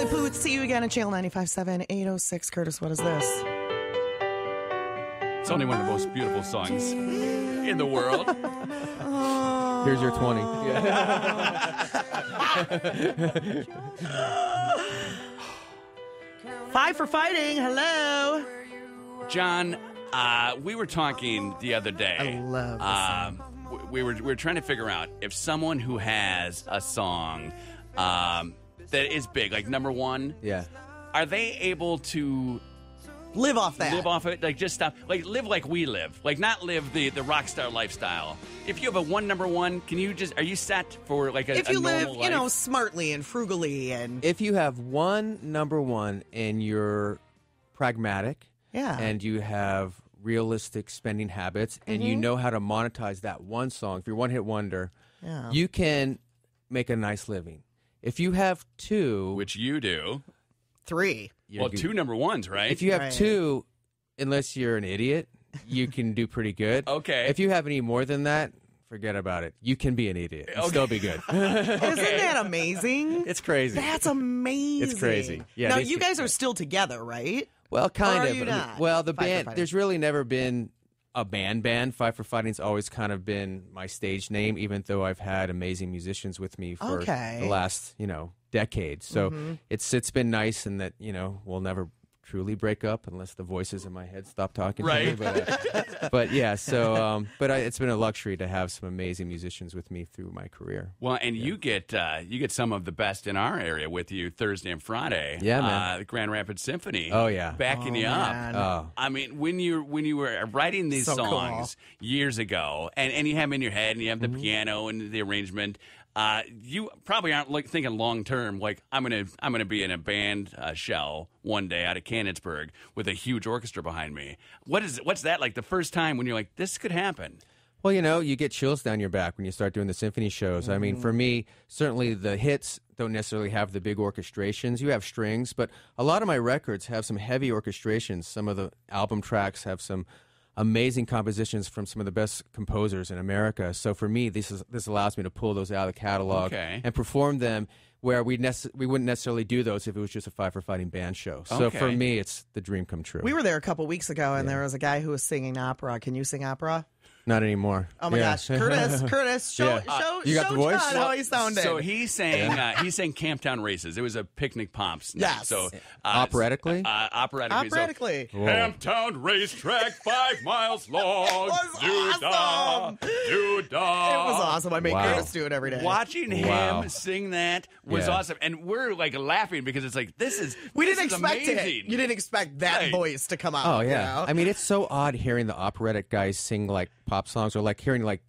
Poots. See you again at Channel 95.7, 806. Curtis, what is this? It's only one of the most beautiful songs in the world. Here's your 20. Five for fighting. Hello. John, we were talking the other day. I love this song. We were trying to figure out if someone who has a song that is big, like number one, are they able to live off that? Live off it, like just stop, like live like we live, like not live the rock star lifestyle. If you have a number one, are you set for like if you live, normal life? smartly and frugally and If you have one number one and you're pragmatic, and you have realistic spending habits, and you know how to monetize that one song, if you're one hit wonder, you can make a nice living. If you have two, which you do, three. Well, two number ones, right? If you have two, unless you're an idiot, you can do pretty good. Okay. If you have any more than that, forget about it. You can be an idiot and still be good. Isn't that amazing? It's crazy. That's amazing. It's crazy. Yeah. Now, you guys are still together, right? Well, kind or of. Are you not? Well, the Fight for band, Fighting. there's really never been a band. Fight for Fighting's always kind of been my stage name, even though I've had amazing musicians with me for the last, decade. So it's been nice in that, we'll never truly break up unless the voices in my head stop talking to me. But yeah, so it's been a luxury to have some amazing musicians with me through my career. Well, and you get some of the best in our area with you Thursday and Friday. Yeah, man. The Grand Rapids Symphony. Oh yeah, backing you man. up. Oh. I mean, when you were writing these songs years ago, and you have them in your head, and you have the piano and the arrangement. You probably aren't thinking long term. Like I'm gonna be in a band shell one day out of Canonsburg with a huge orchestra behind me. What's that like? The first time when you're like, this could happen. Well, you get chills down your back when you start doing the symphony shows. I mean, for me, certainly the hits don't necessarily have the big orchestrations. You have strings, but a lot of my records have some heavy orchestrations. Some of the album tracks have some amazing compositions from some of the best composers in America. So for me, this allows me to pull those out of the catalog and perform them where we wouldn't necessarily do those if it was just a Fight for Fighting band show. So for me, it's the dream come true. We were there a couple weeks ago, and there was a guy who was singing opera. Can you sing opera? Not anymore. Oh my gosh, Curtis, show you got the voice? John how he sounded. So he sang Camptown Races. It was a Picnic Pomps night. Yes. So operatically? Operatically. So, Camptown Racetrack, 5 miles long. It was awesome. It was awesome. I make Curtis do it every day. Watching him sing that was awesome, and we're like laughing because it's like we didn't expect amazing. it. You didn't expect that voice to come out. Oh yeah. I mean, it's so odd hearing the operatic guys sing like pop songs, or like hearing like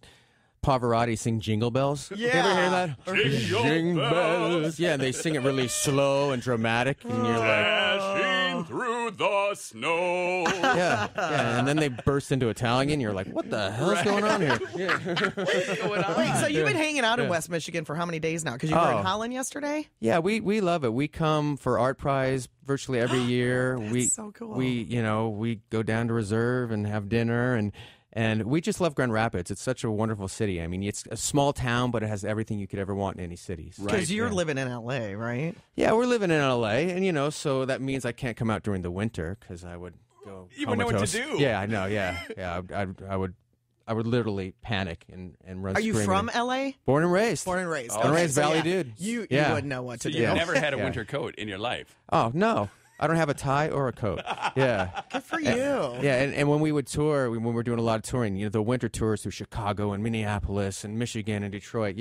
Pavarotti sing Jingle Bells. Yeah. You ever hear that? Jingle bells. Yeah, and they sing it really slow and dramatic, and you're like, Dashing through the snow. yeah, and then they burst into Italian, and you're like, what the hell's going on here? What's going on? Wait, so you've been hanging out in West Michigan for how many days now? Because you were in Holland yesterday? Yeah, we love it. We come for Art Prize virtually every year. That's so cool. We go down to Reserve and have dinner, and we just love Grand Rapids. It's such a wonderful city. I mean, it's a small town, but it has everything you could ever want in any city. Because you're living in L.A., right? Yeah, we're living in L.A., and, so that means I can't come out during the winter because I would go You wouldn't know what to comatose. do. Yeah, I know, yeah. I would literally panic and run Are you screaming. from L.A.? Born and raised. Born and raised. Born and raised so Valley dude. You Yeah. wouldn't know what So to you've do. never had a winter coat in your life. Oh, no. I don't have a tie or a coat. Yeah. Good for you. Yeah, and when we would tour, when we're doing a lot of touring, the winter tours through Chicago and Minneapolis and Michigan and Detroit,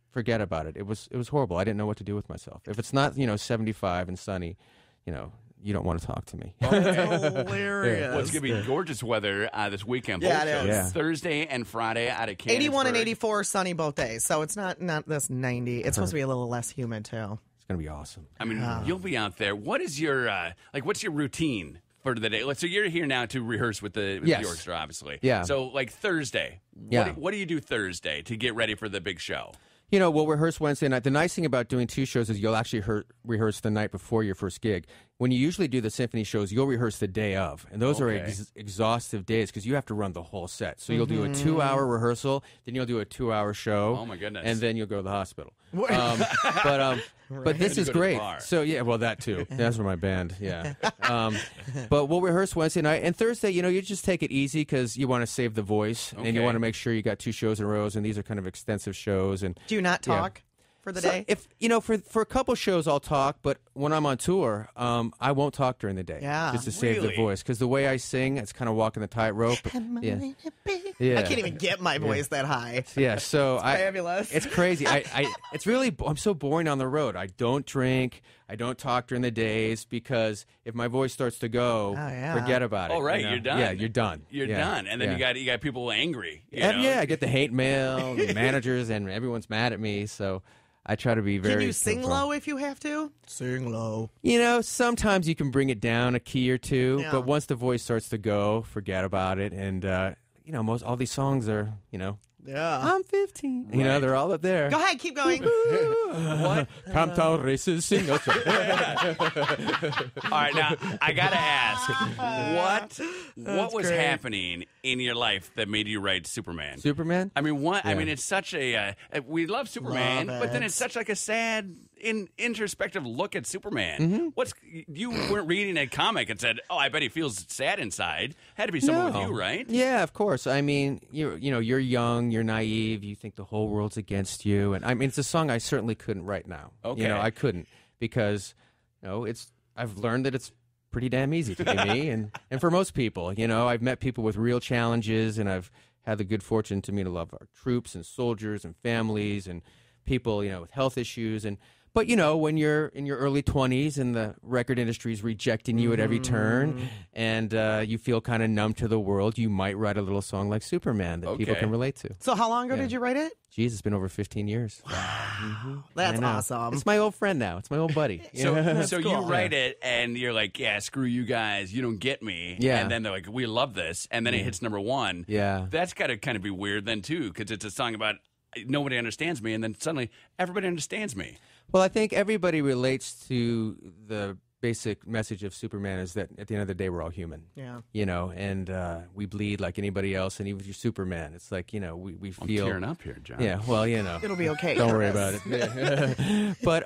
forget about it. It was horrible. I didn't know what to do with myself. If it's not, 75 and sunny, you don't want to talk to me. Hilarious. Well, it's going to be gorgeous weather this weekend. Yeah, both it shows. is. Yeah. Thursday and Friday out of Canonsburg. 81 and 84 sunny both days, so it's not this 90. It's supposed to be a little less humid, too. It's going to be awesome. I mean, you'll be out there. What is your what's your routine for the day? So you're here now to rehearse with the orchestra, obviously. Yeah. So like Thursday. Yeah. What do you do Thursday to get ready for the big show? We'll rehearse Wednesday night. The nice thing about doing two shows is you'll actually rehearse the night before your first gig. when you usually do the symphony shows, you'll rehearse the day of, and those are exhaustive days because you have to run the whole set. So you'll do a 2-hour rehearsal, then you'll do a 2-hour show. Oh my goodness! And then you'll go to the hospital. But this is great. So yeah, well that too. That's for my band. Yeah. But we'll rehearse Wednesday night and Thursday. You just take it easy because you want to save the voice and you want to make sure you got 2 shows in a row, and these are kind of extensive shows. And do you not talk? For the day? If for a couple shows I'll talk, but when I'm on tour, I won't talk during the day. Yeah. Just to save the voice, because the way I sing, it's kind of walking the tightrope. Yeah. I can't even get my voice that high. Yeah, so it's fabulous. It's crazy. I'm so boring on the road. I don't drink. I don't talk during the days because if my voice starts to go, forget about it. Oh, right, you're done. Yeah, you're done. You're done, and then you got people angry. I get the hate mail, the managers, and everyone's mad at me. So I try to be very. Can you sing low if you have to? Sing low. Sometimes you can bring it down a key or two, but once the voice starts to go, forget about it. And all these songs are, Yeah. I'm 15. Right. They're all up there. Go ahead, keep going. What? Camptown races, sing us. All right, now I gotta ask, what was happening in your life that made you write Superman? Superman? I mean, what? Yeah. I mean, it's such a we love Superman, but then it's such like a sad, introspective look at Superman. Mm-hmm. You weren't reading a comic and said, "Oh, I bet he feels sad inside." Had to be someone with you, right? Yeah, of course. I mean, you're young, you're naive, you think the whole world's against you, and I mean, it's a song I certainly couldn't write now. Okay, I couldn't because I've learned that it's pretty damn easy to be me, and for most people, I've met people with real challenges, and I've had the good fortune to meet a lot of our troops and soldiers and families and people, with health issues. But, when you're in your early 20s and the record industry is rejecting you at every turn and you feel kind of numb to the world, you might write a little song like Superman that people can relate to. So how long ago did you write it? Geez, it's been over 15 years. Wow. That's awesome. It's my old friend now. It's my old buddy. So you write it and you're like, yeah, screw you guys. You don't get me. Yeah. And then they're like, we love this. And then it hits number 1. Yeah. That's got to kind of be weird then, too, because it's a song about nobody understands me. And then suddenly everybody understands me. Well, I think everybody relates to the basic message of Superman is that at the end of the day, we're all human. Yeah. And we bleed like anybody else. And even if you're Superman, it's like, we feel. I'm tearing up here, John. Yeah, well, It'll be okay. Don't worry about it. Yeah. But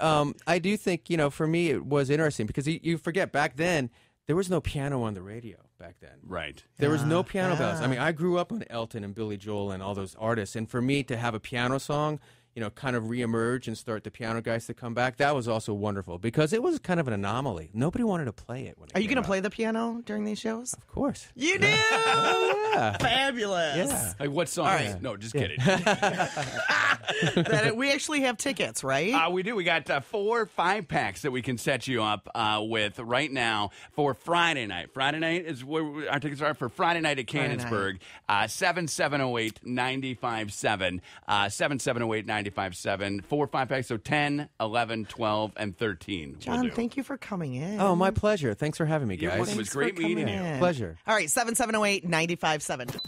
I do think, for me, it was interesting because you forget back then, there was no piano on the radio back then. Right. There was no piano bells. I mean, I grew up on Elton and Billy Joel and all those artists. And for me to have a piano song, kind of reemerge and start the piano guys to come back, that was also wonderful because it was kind of an anomaly. Nobody wanted to play it. Are you going to play the piano during these shows? Of course. You do? Oh, yeah. Fabulous. Yeah. Like what song? Right. No, just kidding. We actually have tickets, right? We do. We got 4 5-packs that we can set you up with right now for Friday night. Friday night is where our tickets are for Friday night at Canonsburg. 7708957. 7708957. 4 5-packs, so 10, 11, 12, and 13. John, thank you for coming in. Oh, my pleasure. Thanks for having me, guys. It was great meeting you. Pleasure. All right, 7708957.